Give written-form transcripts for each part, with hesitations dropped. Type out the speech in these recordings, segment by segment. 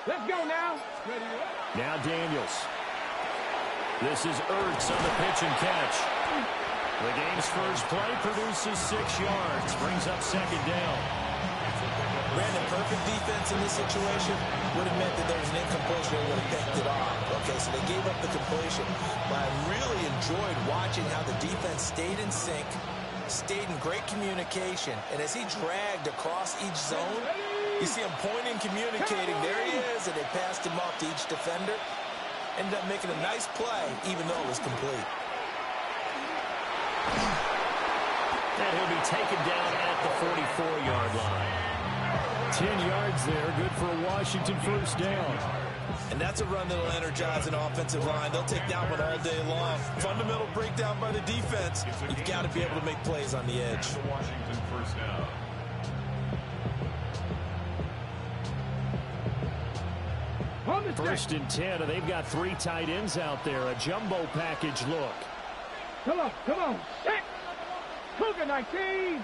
Let's go now. Now Daniels. This is Ertz on the pitch and catch. The game's first play produces 6 yards. Brings up second down. Brandon, perfect defense in this situation would have meant that there was an incompletion. They would have picked it off. Okay, so they gave up the completion. But I really enjoyed watching how the defense stayed in sync, stayed in great communication. And as he dragged across each zone, you see him pointing, communicating. There he is, and they passed him off to each defender. Ended up making a nice play, even though it was complete. And he'll be taken down at the 44-yard line. 10 yards there, good for a Washington first down. And that's a run that'll energize an offensive line. They'll take that one all day long. Fundamental breakdown by the defense. You've got to be able to make plays on the edge. Washington first down. First and 10, and they've got 3 tight ends out there. A jumbo package look. Come on, come on. Set. Cougar 19.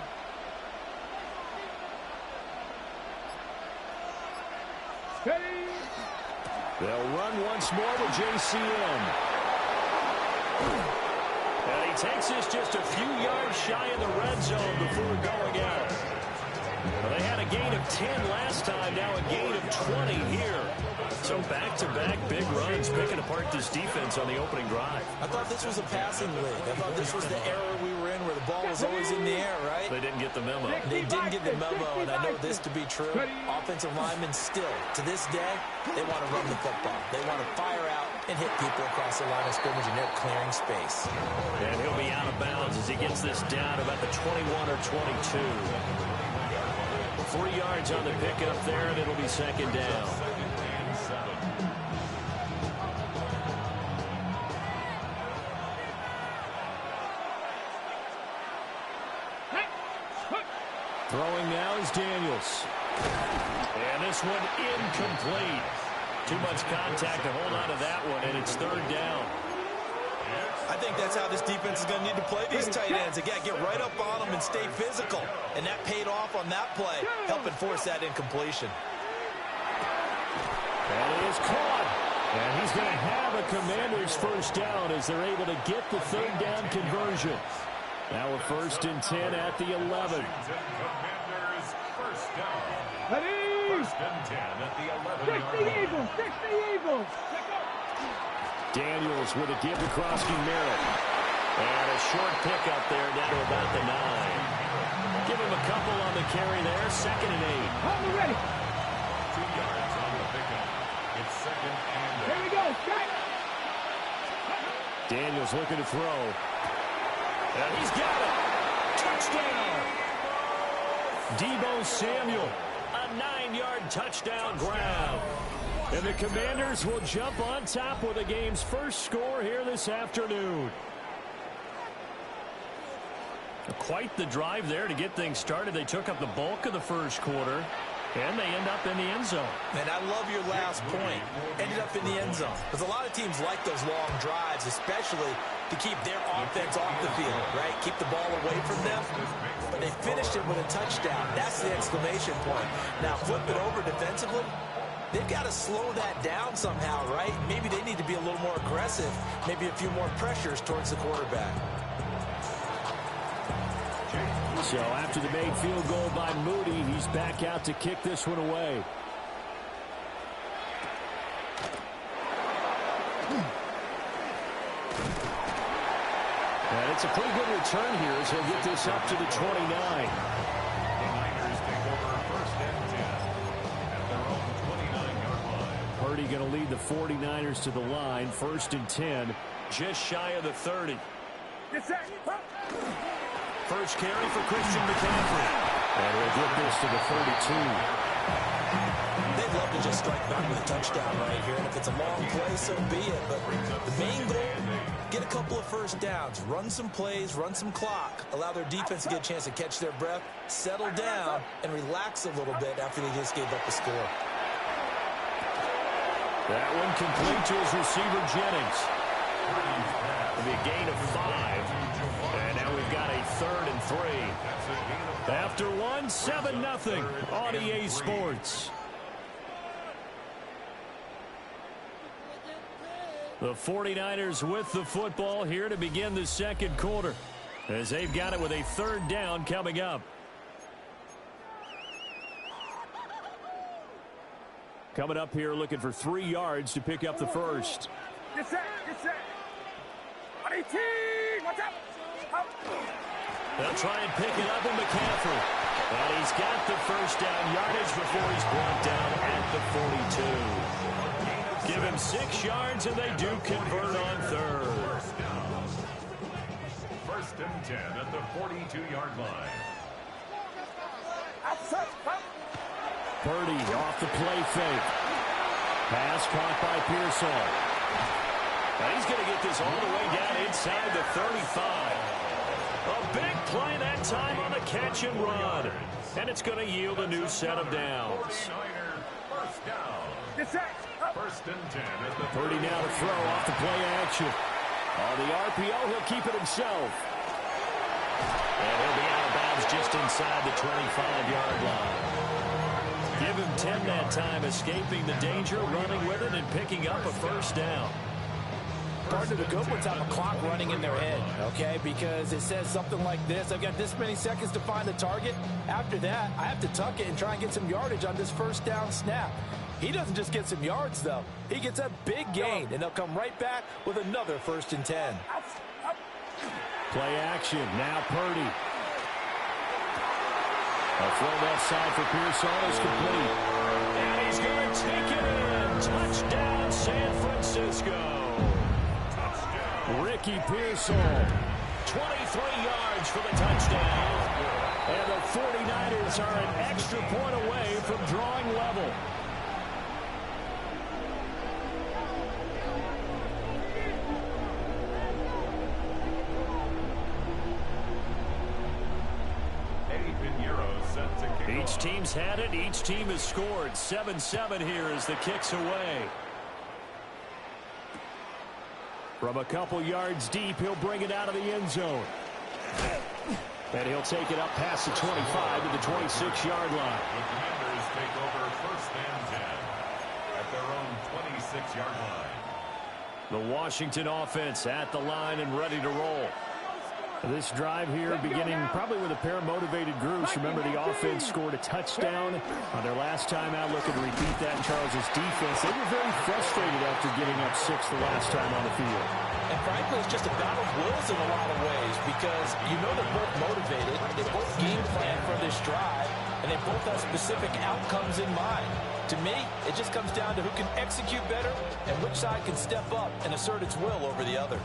Ready. They'll run once more with JCM. And he takes this just a few yards shy in the red zone before going out. Well, they had a gain of 10 last time, now a gain of 20 here. So back-to-back big runs, picking apart this defense on the opening drive. I thought this was a passing league. I thought this was the era we were in where the ball was always in the air, right? They didn't get the memo. They didn't get the memo, and I know this to be true. Offensive linemen still, to this day, they want to run the football. They want to fire out and hit people across the line of scrimmage, and they're clearing space. And he'll be out of bounds as he gets this down about the 21 or 22. 3 yards on the pickup there, and it'll be second down. Throwing now is Daniels. And this one incomplete. Too much contact to hold on to that one, and it's third down. I think that's how this defense is going to need to play these tight ends. Again, get right up on them and stay physical. And that paid off on that play, helping force that incompletion. And it is caught. And he's going to have a Commander's first down as they're able to get the third down conversion. Now a first and 10 at the 11. Commanders first down. Ready. First and 10 at the 11-yard line. 60 Eagles. 60 Eagles. Daniels with a give to Krosky Merritt. And a short pickup there down to about the 9. Give him a couple on the carry there. Second and 8. Hold ready. 2 yards on the pickup. It's second and 8. Here we go. Strike. Daniels looking to throw. And he's got it. Touchdown. Deebo Samuel. A 9-yard touchdown grab. And the Commanders will jump on top with the game's first score here this afternoon. Quite the drive there to get things started. They took up the bulk of the first quarter, and they end up in the end zone. And I love your last point. Ended up in the end zone. Because a lot of teams like those long drives, especially to keep their offense off the field, right? Keep the ball away from them. But they finished it with a touchdown. That's the exclamation point. Now flip it over defensively. They've got to slow that down somehow, right? Maybe they need to be a little more aggressive. Maybe a few more pressures towards the quarterback. So after the made field goal by Moody, he's back out to kick this one away. And it's a pretty good return here as he'll get this up to the 29. Purdy going to lead the 49ers to the line. First and 10, just shy of the 30. First carry for Christian McCaffrey. And he'll get this to the 32. They'd love to just strike back with a touchdown right here. And if it's a long play, so be it. But the main goal, get a couple of first downs. Run some plays, run some clock. Allow their defense to get a chance to catch their breath, settle down, and relax a little bit after they just gave up a score. That one complete to his receiver, Jennings. It'll be a gain of 5. And now we've got a third and 3. After one, 7-0 on EA Sports. The 49ers with the football here to begin the second quarter, as they've got it with a third down coming up. Coming up here looking for 3 yards to pick up the first. Get set, get set. 18, watch out. They'll try and pick it up with McCaffrey. And he's got the first down yardage before he's brought down at the 42. Give him 6 yards, and they do convert on third. First and 10 at the 42-yard line. Purdy off the play fake. Pass caught by Pearsall. And he's going to get this all the way down inside the 35. A big play that time on the catch and run. And it's going to yield a new set of downs. First down. First and 10 at the Purdy now to throw off the play action. On the RPO, he'll keep it himself. And he'll be out of bounds just inside the 25-yard line. Give him 10 that time, escaping the danger, running with it, and picking up a first down. Part of the good ones have a clock running in their head, okay? Because it says something like this: I've got this many seconds to find the target. After that, I have to tuck it and try and get some yardage on this first down snap. He doesn't just get some yards, though. He gets a big gain, and they'll come right back with another first and 10. Play action. Now Purdy. A throw left side for Pearsall is complete. And he's going to take it in. Touchdown, San Francisco. Ricky Pearsall, 23 yards for the touchdown. And the 49ers are an extra point away from drawing level. Each team's had it. Each team has scored. 7-7 here as the kick's away. From a couple yards deep, he'll bring it out of the end zone. And he'll take it up past the 25 to the 26-yard line. The Commanders take over first and 10 at their own 26-yard line. The Washington offense at the line and ready to roll. This drive here beginning probably with a pair of motivated groups. Remember, the offense scored a touchdown on their last time out. Looking to repeat that in Charles's defense. They were very frustrated after giving up 6 the last time on the field. And frankly, it's just a battle of wills in a lot of ways, because you know they're both motivated. They both game plan for this drive, and they both have specific outcomes in mind. To me, it just comes down to who can execute better and which side can step up and assert its will over the other.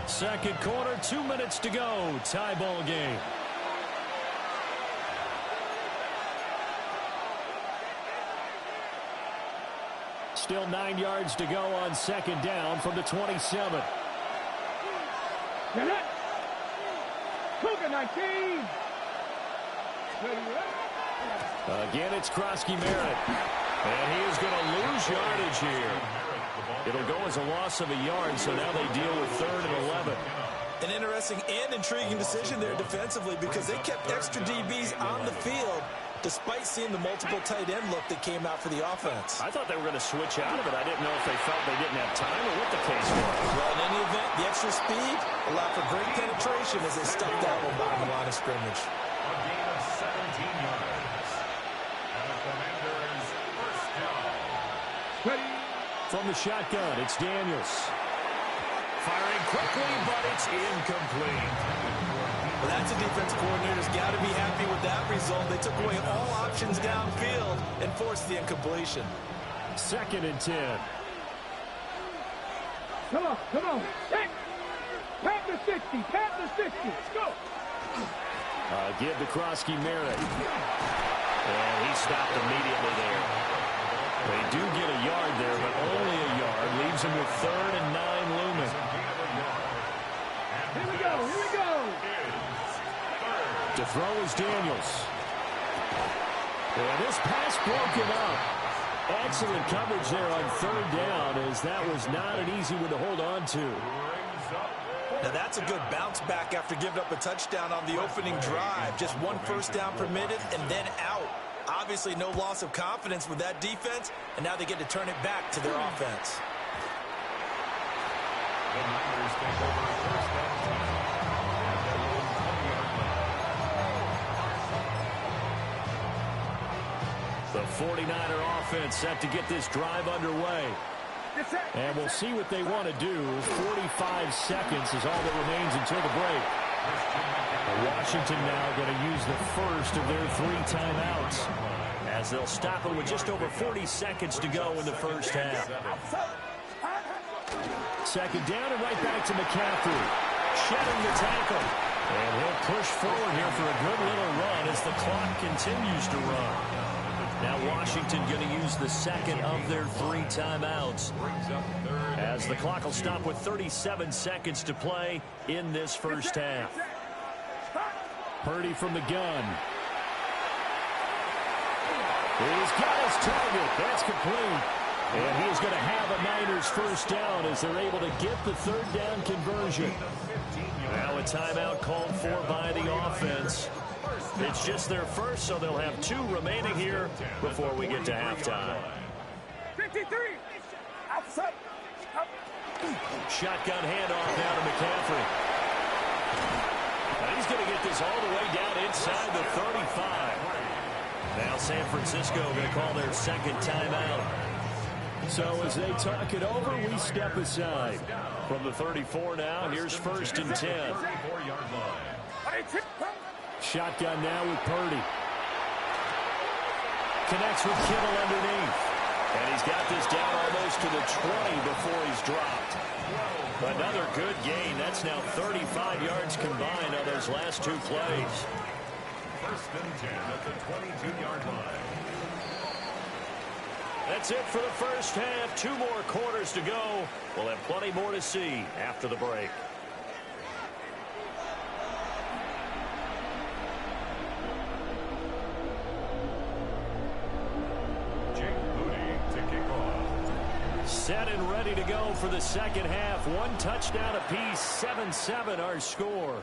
Second quarter, 2 minutes to go. Tie ball game. Still 9 yards to go on second down from the 27. Cougar 19. Again, it's Krosky-Merritt. And he is going to lose yardage here. It'll go as a loss of a yard, so now they deal with 3rd and 11. An interesting and intriguing decision there defensively, because they kept extra DBs on the field despite seeing the multiple tight end look that came out for the offense. I thought they were going to switch out of it. I didn't know if they felt they didn't have time or what the case was. Well, in any event, the extra speed allowed for great penetration as they stuck that one behind the line of scrimmage. A gain of 17 yards. And the Commanders first down. Ready. From the shotgun, it's Daniels. Firing quickly, but it's incomplete. Well, that's a defense coordinator's got to be happy with that result. They took away all options downfield and forced the incompletion. 2nd and 10. Come on, come on. Hey. Tap the 60, tap the 60. Let's go. Give to Krosky-Merritt. And he stopped immediately there. They do get a yard there, but only a yard. Leaves him with 3rd and 9 looming. Here we go, here we go. To throw is Daniels. And this pass broken up. Excellent coverage there on 3rd down, as that was not an easy one to hold on to. Brings up Now that's a good bounce back after giving up a touchdown on the opening drive. Just one first down permitted and then out. Obviously no loss of confidence with that defense, and now they get to turn it back to their offense. The Niners take over first and 10 at their own 20-yard line. The 49er offense set to get this drive underway. And we'll see what they want to do. 45 seconds is all that remains until the break. Washington now going to use the first of their 3 timeouts, as they'll stop it with just over 40 seconds to go in the first half. Second down and right back to McCaffrey. Shedding the tackle. And he'll push forward here for a good little run as the clock continues to run. Now Washington going to use the second of their 3 timeouts, as the clock will stop with 37 seconds to play in this first half. Purdy from the gun. He's got his target. That's complete. And he is going to have a Niners first down as they're able to get the third down conversion. Now a timeout called for by the offense. It's just their first, so they'll have 2 remaining here before we get to halftime. 53. Outside. Shotgun handoff now to McCaffrey. And he's going to get this all the way down inside the 35. Now San Francisco going to call their second timeout. So as they talk it over, we step aside. From the 34 now, here's first and 10. Shotgun now with Purdy. Connects with Kittle underneath. And he's got this down almost to the 20 before he's dropped. Another good gain. That's now 35 yards combined on those last 2 plays. First and 10 at the 22-yard line. That's it for the first half. 2 more quarters to go. We'll have plenty more to see after the break. Set and ready to go for the second half. 1 touchdown apiece. 7-7 our score.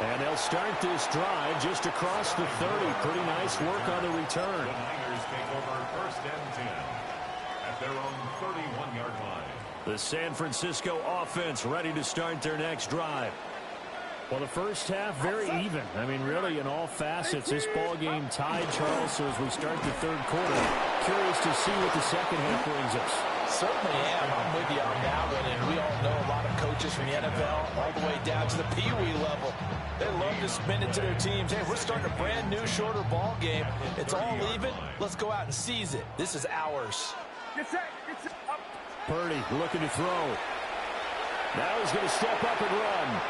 And they'll start this drive just across the 30. Pretty nice work on the return. The Niners take over first and 10 at their own 31-yard line. The San Francisco offense ready to start their next drive. Well, the first half very even. I mean, really in all facets. This ball game tied, Charles. So as we start the third quarter, curious to see what the second half brings us. Certainly am. I'm with you on that one. And we all know a lot of coaches from the NFL all the way down to the Pee-wee level. They love to spin it to their teams. Hey, we're starting a brand new, shorter ball game. It's all even. Let's go out and seize it. This is ours. Purdy looking to throw. Now he's going to step up and run.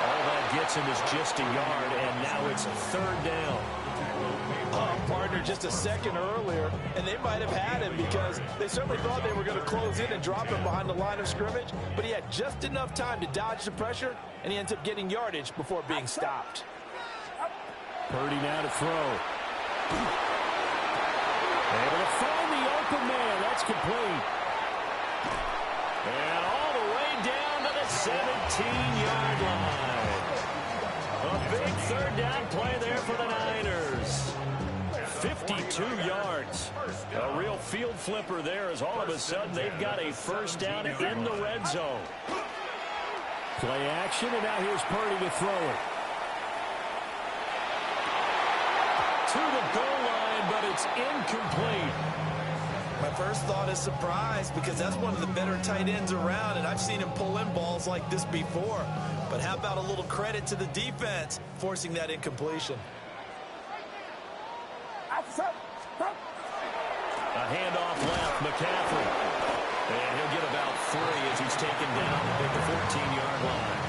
All that gets him is just a yard, and now it's third down. Partner just a second earlier, and they might have had him because they certainly thought they were going to close in and drop him behind the line of scrimmage, but he had just enough time to dodge the pressure, and he ends up getting yardage before being stopped. Purdy now to throw. Able to find the open man. That's complete. And all the way down to the 17-yard line. A big third down play there for the Niners. 52 yards. A real field flipper there as all of a sudden they've got a first down in the red zone. Play action, and now here's Purdy to throw it. To the goal line, but it's incomplete. My first thought is surprise because that's one of the better tight ends around, and I've seen him pull in balls like this before. But how about a little credit to the defense forcing that incompletion? A handoff left, McCaffrey. And he'll get about 3 as he's taken down at the 14-yard line.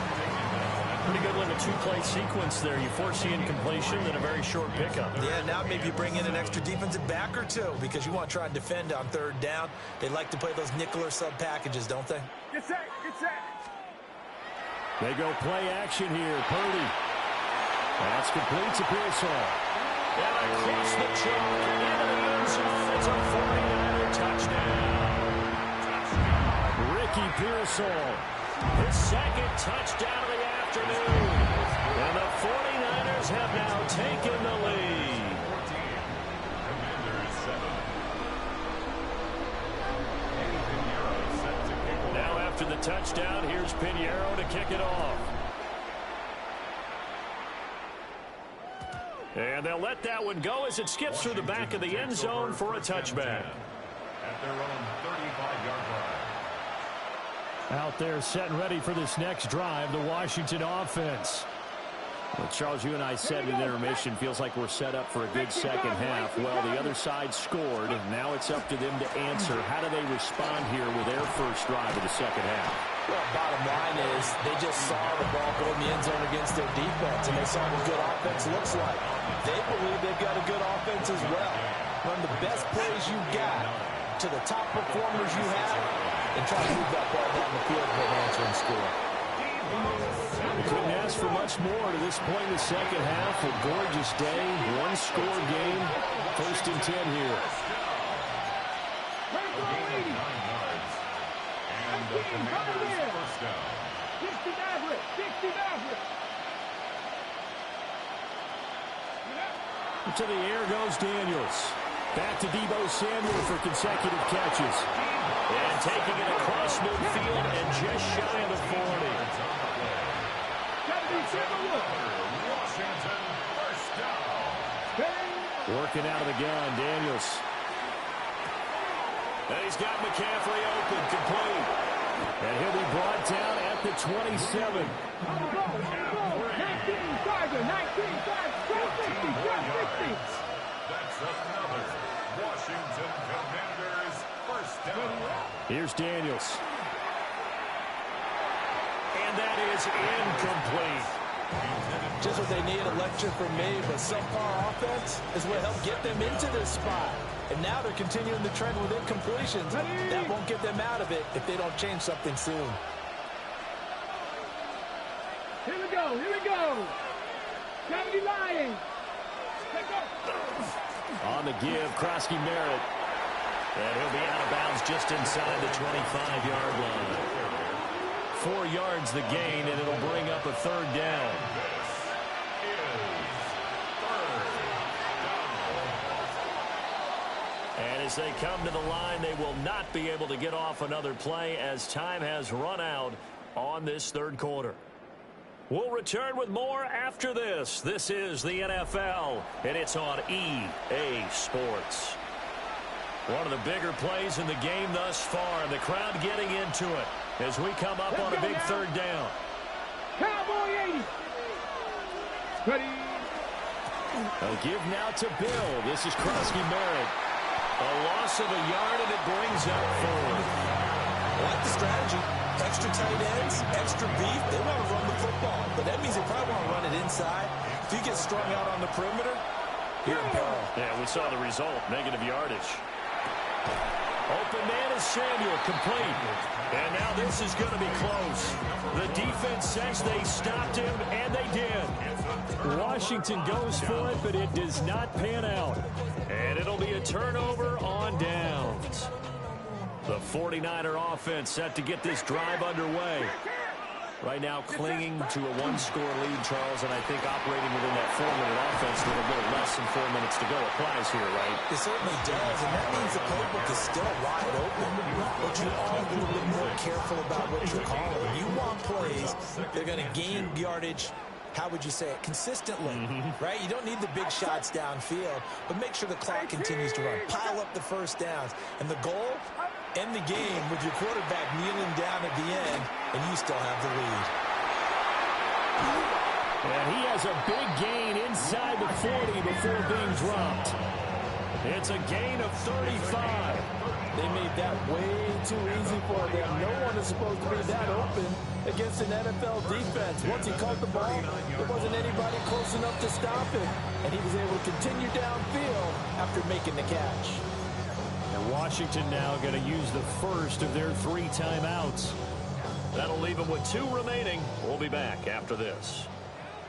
Pretty good little 2-play sequence there. You force the incompletion and a very short pickup. Yeah, now maybe you bring in an extra defensive back or 2 because you want to try and defend on third down. They like to play those nickel or sub packages, don't they? Get set, get set. They go play action here. Purdy. That's complete to Pearsall. And across the chalk into the end zone. It's a 49er touchdown. reversal. His second touchdown of the afternoon. And the 49ers have now taken the lead. 14. Commanders 7. Now after the touchdown, here's Pinheiro to kick it off. And they'll let that one go as it skips through the back of the end zone for a touchback. At their own 35-yard line. Out there set and ready for this next drive, the Washington offense. Well, Charles, you and I said in intermission, feels like we're set up for a good second half. Well, the other side scored, and now it's up to them to answer. How do they respond here with their first drive of the second half? Well, bottom line is they just saw the ball go in the end zone against their defense, and they saw what good offense looks like. They believe they've got a good offense as well. Run the best plays you got to the top performers you have, and try to move that ball down the field for an answering score. We couldn't ask for much more to this point in the second half. A gorgeous day, one-score game, 1st and 10 here. And the Commanders first down. 60 Maverick, 60 Maverick. To the air goes Daniels. Back to Deebo Samuel for consecutive catches. And taking it across midfield and just shy of the 40. Washington first down. Working out of the gun, Daniels. And he's got McCaffrey open, complete. And he'll be brought down at the 27. 19, Tiger, 19, That's another Washington Commanders first down. Here's Daniels. And that is incomplete. Just what they need, a lecture from me, but subpar offense is what helped get them into this spot. And now they're continuing the trend with incompletions. That won't get them out of it if they don't change something soon. Here we go, here we go. 70 Lions. On the give, Krosky Merritt. And he'll be out of bounds just inside the 25-yard line. 4 yards the gain, and it'll bring up a third down. And as they come to the line, they will not be able to get off another play as time has run out on this third quarter. We'll return with more after this. This is the NFL, and it's on EA Sports. One of the bigger plays in the game thus far, and the crowd getting into it as we come up on a big third down. Cowboy 80. Ready. A give now to Bill. This is Krosky Merritt. A loss of a yard, and it brings up 4. I like the strategy. Extra tight ends, extra beef. They want to run the football, but that means they probably want to run it inside. If you get strung out on the perimeter, you're in peril. Yeah, we saw the result, negative yardage. Open man is Samuel, complete. And now this is going to be close. The defense says they stopped him, and they did. Washington goes for it, but it does not pan out. And it'll be a turnover on downs. The 49er offense set to get this drive underway. Right now clinging to a one-score lead, Charles, and I think operating within that 4-minute offense with a little less than 4 minutes to go applies here, right? It certainly does, and that means the playbook is still wide open. But you are a little bit more careful about what you're calling. You want plays that are going to gain yardage, how would you say it, consistently, right? You don't need the big shots downfield, but make sure the clock continues to run. Pile up the first downs. And the goal, end the game with your quarterback kneeling down at the end, and you still have the lead. And he has a big gain inside the 40 before being dropped. It's a gain of 35. They made that way too easy for them. No one is supposed to be that open against an NFL defense. Once he caught the ball, there wasn't anybody close enough to stop him. And he was able to continue downfield after making the catch. And Washington now going to use the first of their 3 timeouts. That'll leave them with 2 remaining. We'll be back after this.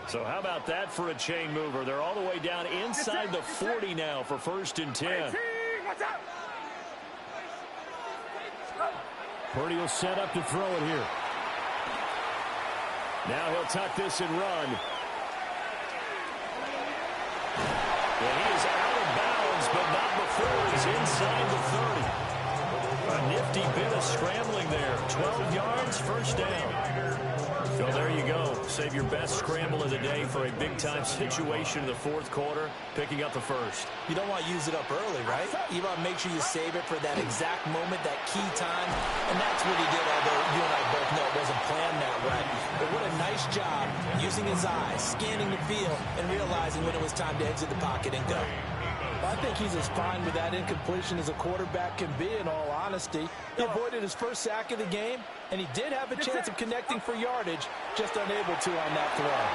So how about that for a chain mover? They're all the way down inside the 40 now for 1st and 10. Purdy will set up to throw it here. Now he'll tuck this and run. And he is out of bounds, but not before he's inside the 30. A nifty bit of scrambling there. 12 yards, first down. So there you go. Save your best scramble of the day for a big-time situation in the fourth quarter, picking up the first. You don't want to use it up early, right? You want to make sure you save it for that exact moment, that key time. And that's what he did, although you and I both know it wasn't planned that way. But what a nice job using his eyes, scanning the field, and realizing when it was time to exit the pocket and go. I think he's as fine with that incompletion as a quarterback can be, in all honesty. He avoided his first sack of the game, and he did have a chance of connecting for yardage, just unable to on that throw.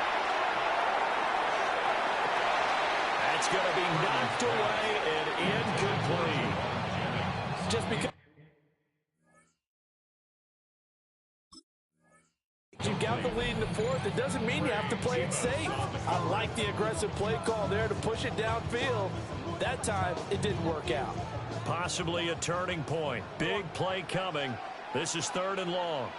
That's going to be knocked away and incomplete. Just because you've got the lead in the fourth, it doesn't mean you have to play it safe. I like the aggressive play call there to push it downfield. That time, it didn't work out. Possibly a turning point. Big play coming. This is 3rd and long.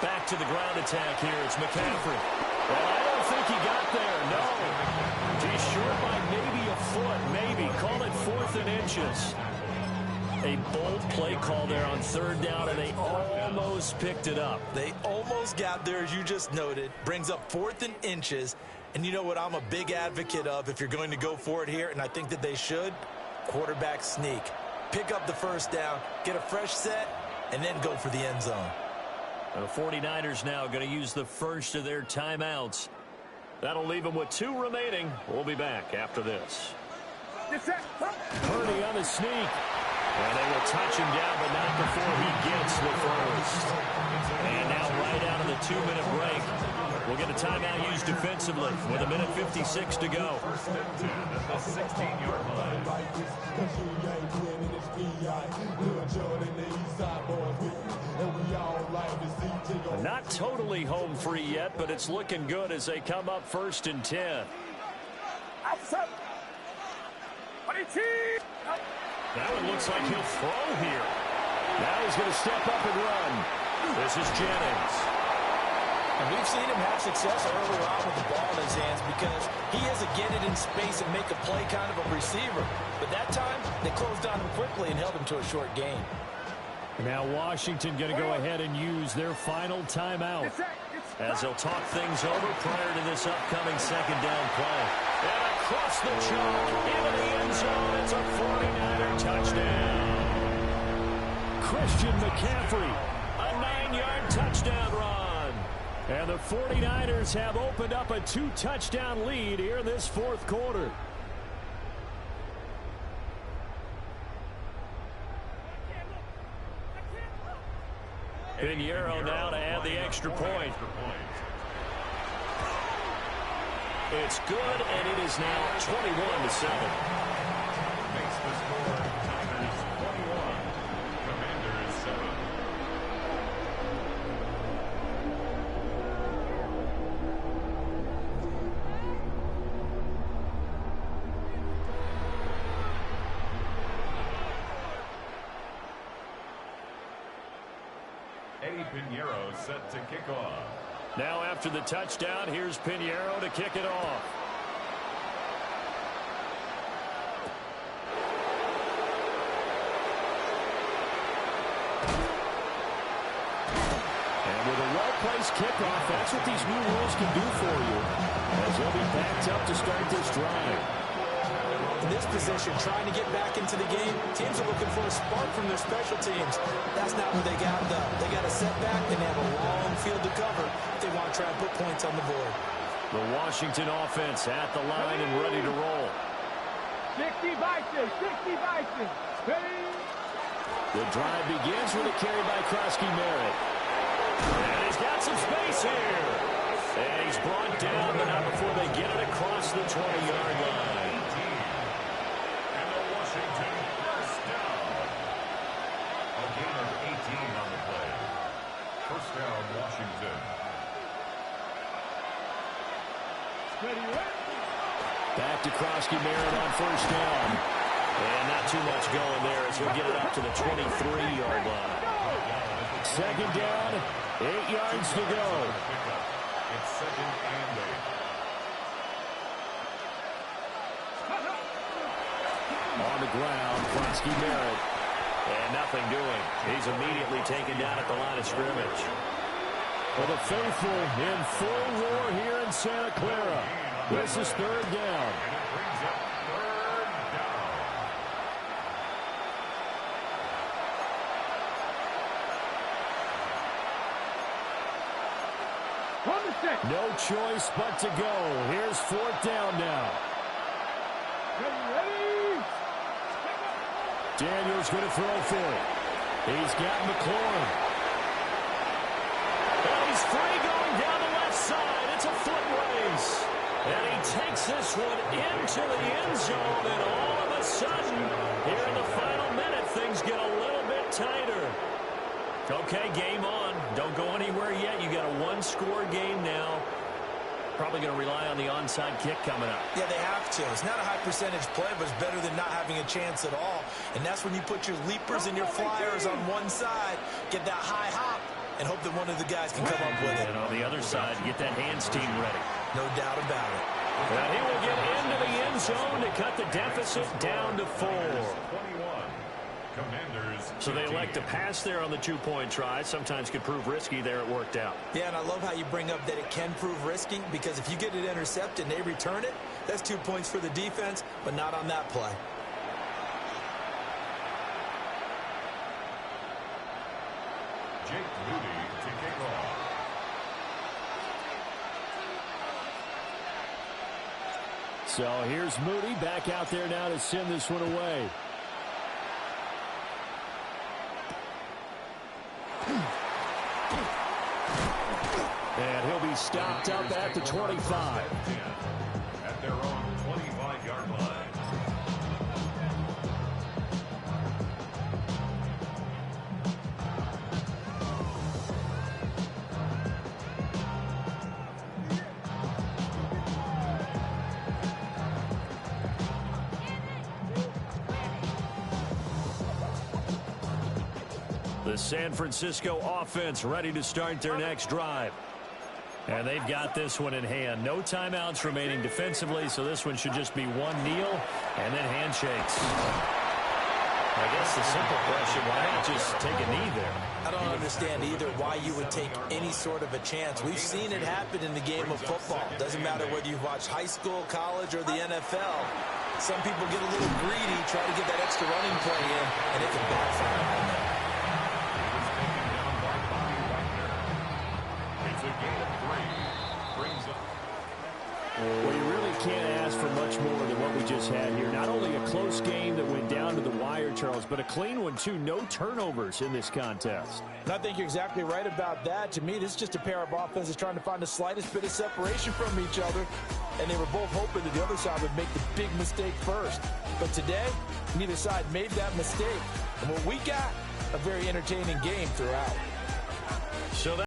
Back to the ground attack here. It's McCaffrey. Well, I don't think he got there. No. He's short by maybe a foot. Maybe. Call it 4th and inches. A bold play call there on 3rd down, and they almost picked it up. They almost got there, as you just noted. Brings up 4th and inches. And you know what I'm a big advocate of if you're going to go for it here, and I think that they should? Quarterback sneak. Pick up the first down, get a fresh set, and then go for the end zone. The 49ers now going to use the first of their timeouts. That'll leave them with 2 remaining. We'll be back after this. Purdy on the sneak. And they will touch him down, but not before he gets the first. And now right out of the 2-minute break, we'll get a timeout used defensively with 1:56 to go. First and 10 at the 16-yard line. Not totally home free yet, but it's looking good as they come up 1st and 10. That one looks like he'll throw here. Now he's going to step up and run. This is Jennings. And we've seen him have success earlier on with the ball in his hands because he is a get it in space and make a play kind of a receiver. But that time, they closed on him quickly and held him to a short gain. Now Washington going to go ahead and use their final timeout as they'll talk things over prior to this upcoming 2nd down play. And across the chalk into the end zone. It's a 49er touchdown. Christian McCaffrey, a 9-yard touchdown run. And the 49ers have opened up a 2-touchdown lead here in this 4th quarter. Pinheiro now to add the extra point. It's good, and it is now 21-7. Makes the score Niners 21, Commanders 7. Eddie Pinheiro set to kick off. Now after the touchdown, here's Pinheiro to kick it off. And with a well-placed kickoff, that's what these new rules can do for you, as they'll be backed up to start this drive. In this position, trying to get back into the game, teams are looking for a spark from their special teams. That's not what they got, though. They got a setback, and they have a long field to cover if they want to try and put points on the board. The Washington offense at the line and ready to roll. 60 Vikings, 60 Vikings. The drive begins with a carry by Krosky-Merritt. And he's got some space here. And he's brought down, but not before they get it across the 20-yard line. And the Washington first down. A gain of 18 on the play. First down, Washington. Back to Krosky-Merritt on 1st down. And not too much going there as he'll get it up to the 23-yard line. Second down, 8 yards to go. It's second and 8. On the ground, Kronsky Barrett. And nothing doing. He's immediately taken down at the line of scrimmage. For the faithful in full war here in Santa Clara. This is third down. And it brings up third down. On the set. No choice but to go. Here's fourth down now. Ready. Daniels going to throw for it. He's got McLaurin. And he's free going down the left side. It's a foot race. And he takes this one into the end zone. And all of a sudden, here in the final minute, things get a little bit tighter. Okay, game on. Don't go anywhere yet. You got a one-score game now. Probably going to rely on the onside kick coming up. Yeah, they have to. It's not a high percentage play, but it's better than not having a chance at all. And that's when you put your leapers and your flyers on one side, get that high hop, and hope that one of the guys can come up with it. And on the other side, get that hands team ready. No doubt about it. And he will get into the end zone to cut the deficit down to 4. 21. Commanders. So they elect to pass there on the two-point try. Sometimes could prove risky there. It worked out. Yeah, and I love how you bring up that it can prove risky, because if you get it intercepted and they return it, that's 2 points for the defense, but not on that play. Jake Moody to kick off. So here's Moody back out there now to send this one away. And he'll be stopped up at the 25. At their own 25-yard line. The San Francisco offense ready to start their next drive. And they've got this one in hand. No timeouts remaining defensively, so this one should just be one kneel and then handshakes. I guess the simple question, why not just take a knee there? I don't understand either why you would take any sort of a chance. We've seen it happen in the game of football. Doesn't matter whether you've watched high school, college, or the NFL. Some people get a little greedy, try to get that extra running play in, and it can backfire on them. Well, you really can't ask for much more than what we just had here. Not only a close game that went down to the wire, Charles, but a clean one, too. No turnovers in this contest. And I think you're exactly right about that. To me, this is just a pair of offenses trying to find the slightest bit of separation from each other. And they were both hoping that the other side would make the big mistake first. But today, neither side made that mistake. And what we got, a very entertaining game throughout. So that